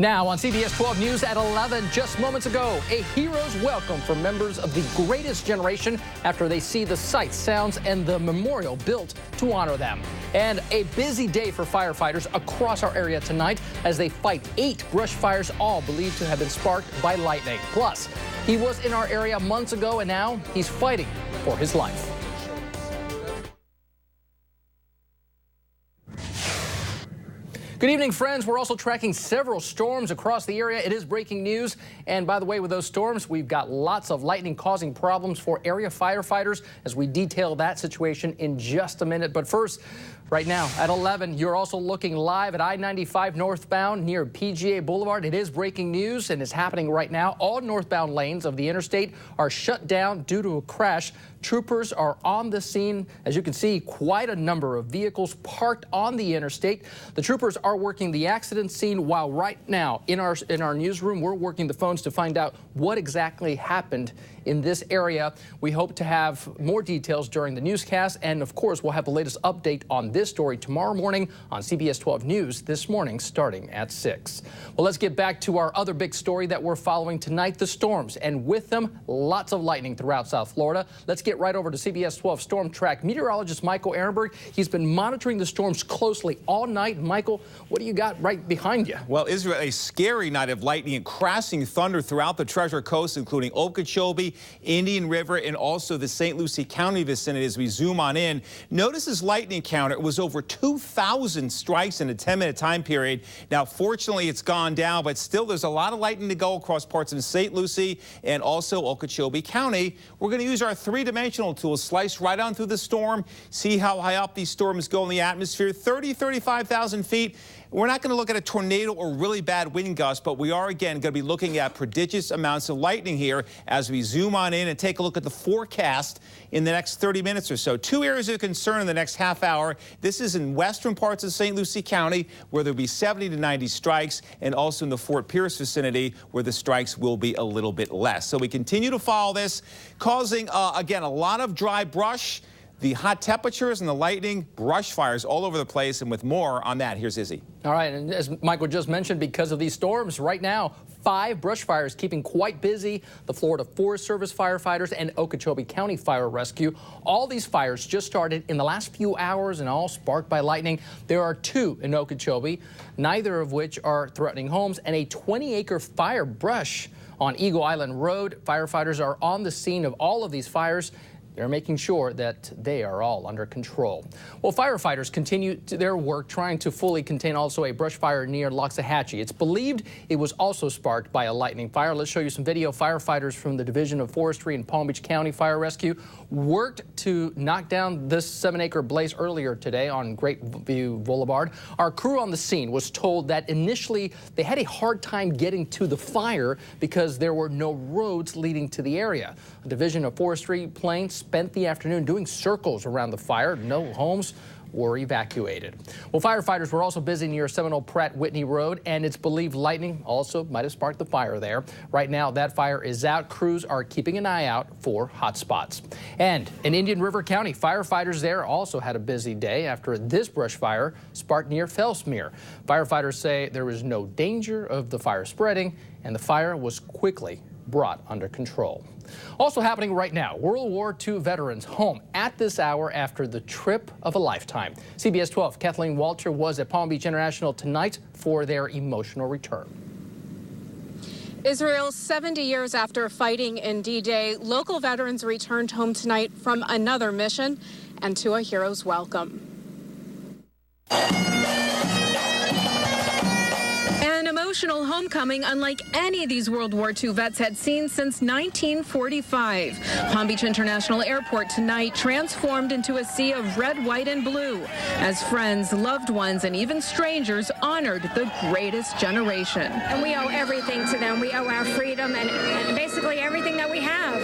Now on CBS 12 News at 11, just moments ago, a hero's welcome for members of the greatest generation after they see the sights, sounds, and the memorial built to honor them. And a busy day for firefighters across our area tonight as they fight 8 brush fires, all believed to have been sparked by lightning. Plus, he was in our area months ago and now he's fighting for his life. Good evening, friends. We're also tracking several storms across the area. It is breaking news. And by the way, with those storms, we've got lots of lightning causing problems for area firefighters as we detail that situation in just a minute. But first, right now at 11, you're also looking live at I-95 northbound near PGA Boulevard. It is breaking news and it's happening right now. All northbound lanes of the interstate are shut down due to a crash. Troopers are on the scene. As you can see, quite a number of vehicles parked on the interstate. The troopers are working the accident scene while right now in our newsroom, we're working the phones to find out what exactly happened in this area. We hope to have more details during the newscast. And of course, we'll have the latest update on this story tomorrow morning on CBS 12 News this morning, starting at 6. Well, let's get back to our other big story that we're following tonight, the storms. And with them, lots of lightning throughout South Florida. Let's get right over to CBS 12 Storm Track meteorologist Michael Ehrenberg. He's been monitoring the storms closely all night. Michael, what do you got right behind you? Well, Israel, a scary night of lightning and crashing thunder throughout the Treasure Coast, including Okeechobee, Indian River, and also the St. Lucie County vicinity as we zoom on in. Notice this lightning counter. It was over 2,000 strikes in a 10-minute time period. Now, fortunately, it's gone down, but still there's a lot of lightning to go across parts of St. Lucie and also Okeechobee County. We're going to use our three-dimensional tool, slice right on through the storm, see how high up these storms go in the atmosphere, 35,000 feet. We're not going to look at a tornado or really bad wind gusts, but we are, again, going to be looking at prodigious amounts of lightning here as we zoom on in and take a look at the forecast in the next 30 minutes or so. 2 areas of concern in the next half hour. This is in western parts of St. Lucie County, where there'll be 70 to 90 strikes, and also in the Fort Pierce vicinity, where the strikes will be a little bit less. So we continue to follow this, causing, again, a lot of dry brush. The hot temperatures and the lightning, brush fires all over the place. And with more on that, here's Izzy. All right, and as Michael just mentioned, because of these storms, right now, 5 brush fires keeping quite busy. The Florida Forest Service firefighters and Okeechobee County Fire Rescue. All these fires just started in the last few hours and all sparked by lightning. There are 2 in Okeechobee, neither of which are threatening homes, and a 20-acre fire brush on Eagle Island Road. Firefighters are on the scene of all of these fires. They're making sure that they are all under control. Well, firefighters continue their work trying to fully contain also a brush fire near Loxahatchee. It's believed it was also sparked by a lightning fire. Let's show you some video. Firefighters from the Division of Forestry and Palm Beach County Fire Rescue worked to knock down this 7-acre blaze earlier today on Great View Boulevard. Our crew on the scene was told that initially they had a hard time getting to the fire because there were no roads leading to the area. A Division of Forestry plane spent the afternoon doing circles around the fire. No homes were evacuated. Well, firefighters were also busy near Seminole Pratt Whitney Road, and it's believed lightning also might have sparked the fire there. Right now, that fire is out. Crews are keeping an eye out for hot spots. And in Indian River County, firefighters there also had a busy day after this brush fire sparked near Fellsmere. Firefighters say there was no danger of the fire spreading, and the fire was quickly brought under control. Also happening right now, World War II veterans home at this hour after the trip of a lifetime. CBS 12 Kathleen Walter was at Palm Beach International tonight for their emotional return. Israel, 70 years after fighting in D-Day, local veterans returned home tonight from another mission and to a hero's welcome. An emotional homecoming unlike any of these World War II vets had seen since 1945. Palm Beach International Airport tonight transformed into a sea of red, white, and blue as friends, loved ones, and even strangers honored the greatest generation. And we owe everything to them. We owe our freedom and basically everything that we have.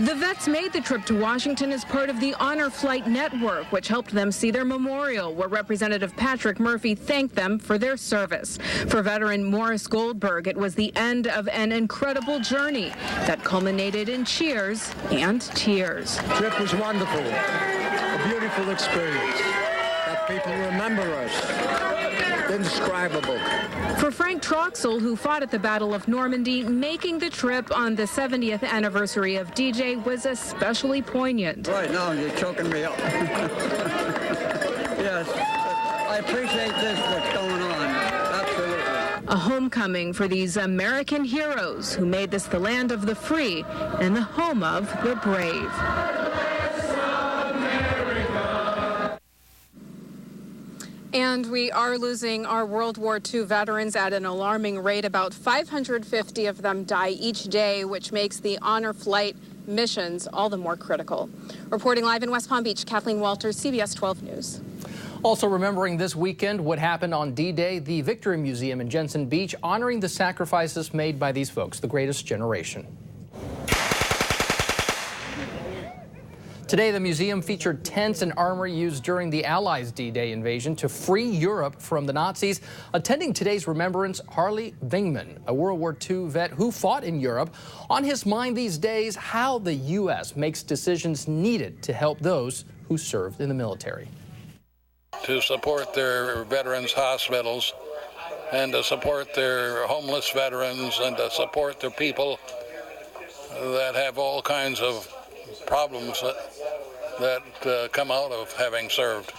The vets made the trip to Washington as part of the Honor Flight Network, which helped them see their memorial, where Representative Patrick Murphy thanked them for their service. For veteran Morris Goldberg, it was the end of an incredible journey that culminated in cheers and tears. The trip was wonderful, a beautiful experience, that people remember us. indescribable. For Frank Troxel, who fought at the Battle of Normandy, making the trip on the 70th anniversary of D-Day was especially poignant. Right now, you're choking me up. Yes, I appreciate this, what's going on. Absolutely. A homecoming for these American heroes who made this the land of the free and the home of the brave. And we are losing our World War II veterans at an alarming rate. About 550 of them die each day, which makes the honor flight missions all the more critical. Reporting live in West Palm Beach, Kathleen Walters, CBS 12 News. Also remembering this weekend what happened on D-Day, the Victory Museum in Jensen Beach honoring the sacrifices made by these folks, the greatest generation. Today, the museum featured tents and armor used during the Allies' D-Day invasion to free Europe from the Nazis. Attending today's remembrance, Harley Vingman, a World War II vet who fought in Europe. On his mind these days, how the U.S. makes decisions needed to help those who served in the military. To support their veterans' hospitals and to support their homeless veterans and to support the people that have all kinds of problems that come out of having served.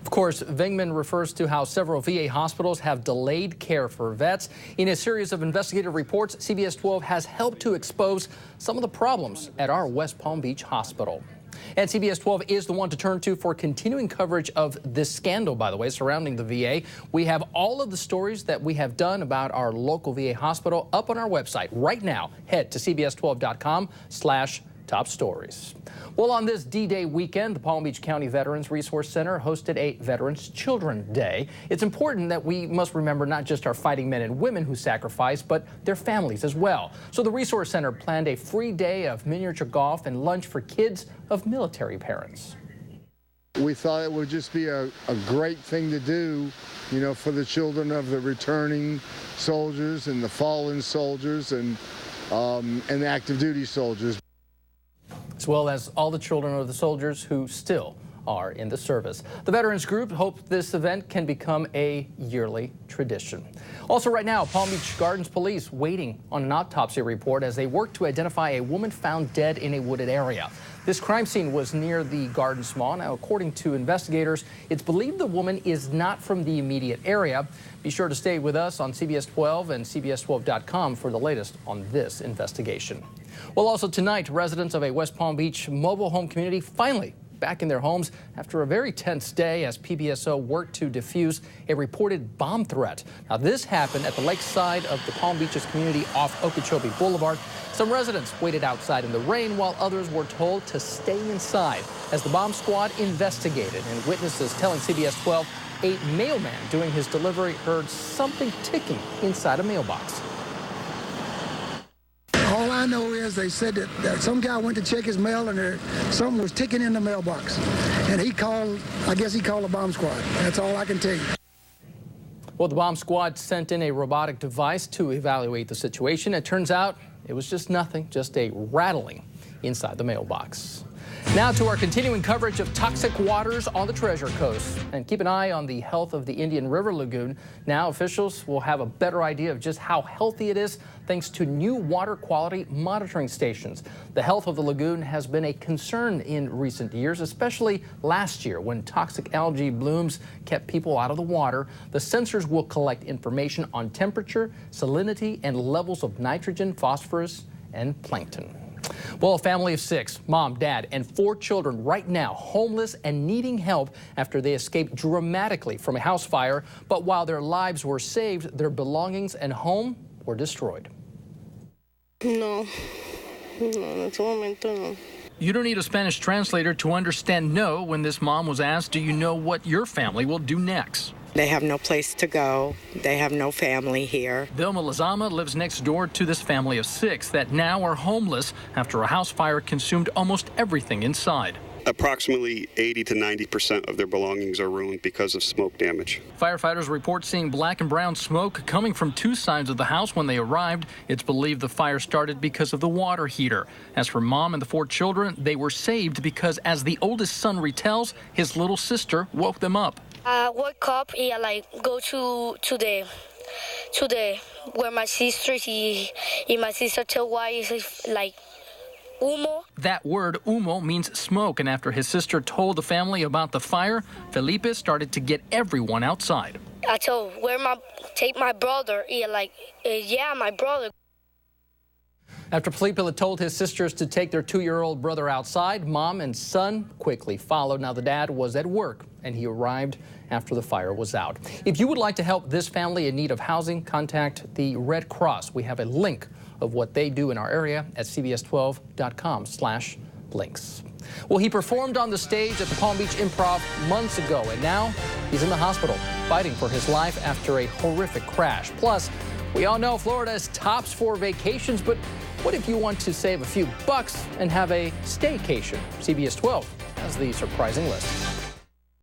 Of course, Vingman refers to how several VA hospitals have delayed care for vets. In a series of investigative reports, CBS 12 has helped to expose some of the problems at our West Palm Beach hospital. And CBS 12 is the one to turn to for continuing coverage of this scandal, by the way, surrounding the VA. We have all of the stories that we have done about our local VA hospital up on our website right now. Head to cbs12.com/top stories. Well, on this D-Day weekend, the Palm Beach County Veterans Resource Center hosted a Veterans Children Day. It's important that we must remember not just our fighting men and women who sacrificed, but their families as well. So the Resource Center planned a free day of miniature golf and lunch for kids of military parents. We thought it would just be a great thing to do, you know, for the children of the returning soldiers and the fallen soldiers and the active duty soldiers, as well as all the children of the soldiers who still are in the service. The Veterans Group hope this event can become a yearly tradition. Also right now, Palm Beach Gardens police waiting on an autopsy report as they work to identify a woman found dead in a wooded area. This crime scene was near the Gardens Mall. Now, according to investigators, it's believed the woman is not from the immediate area. Be sure to stay with us on CBS 12 and CBS12.com for the latest on this investigation. Well, also tonight, residents of a West Palm Beach mobile home community finally back in their homes after a very tense day as PBSO worked to defuse a reported bomb threat. Now, this happened at the lakeside of the Palm Beaches community off Okeechobee Boulevard. Some residents waited outside in the rain while others were told to stay inside as the bomb squad investigated. And witnesses telling CBS 12 a mailman doing his delivery heard something ticking inside a mailbox. All I know is they said that some guy went to check his mail and something was ticking in the mailbox. And I guess he called the bomb squad. That's all I can tell you. Well, the bomb squad sent in a robotic device to evaluate the situation. It turns out it was just nothing, just a rattling inside the mailbox. Now to our continuing coverage of toxic waters on the Treasure Coast. And keep an eye on the health of the Indian River Lagoon. Now officials will have a better idea of just how healthy it is thanks to new water quality monitoring stations. The health of the lagoon has been a concern in recent years, especially last year when toxic algae blooms kept people out of the water. The sensors will collect information on temperature, salinity, and levels of nitrogen, phosphorus, and plankton. Well, a family of 6, mom, dad, and 4 children right now homeless and needing help after they escaped dramatically from a house fire. But while their lives were saved, their belongings and home were destroyed. No, en ese momento no. You don't need a Spanish translator to understand no when this mom was asked, do you know what your family will do next? They have no place to go. They have no family here. Vilma Lazama lives next door to this family of 6 that now are homeless after a house fire consumed almost everything inside. Approximately 80 to 90% of their belongings are ruined because of smoke damage. Firefighters report seeing black and brown smoke coming from 2 sides of the house when they arrived. It's believed the fire started because of the water heater. As for mom and the 4 children, they were saved because, as the oldest son retells, his little sister woke them up. Woke up and go to the where my sister my sister tell why is like humo. That word humo means smoke, and after his sister told the family about the fire, Felipe started to get everyone outside. I told take my brother. Yeah, my brother. After Felipe had told his sisters to take their 2-year-old brother outside, mom and son quickly followed. Now the dad was at work, and he arrived after the fire was out. If you would like to help this family in need of housing, contact the Red Cross. We have a link of what they do in our area at cbs12.com/links. Well, he performed on the stage at the Palm Beach Improv months ago, and now he's in the hospital fighting for his life after a horrific crash. Plus, we all know Florida is tops for vacations, but what if you want to save a few bucks and have a staycation? CBS 12 has the surprising list.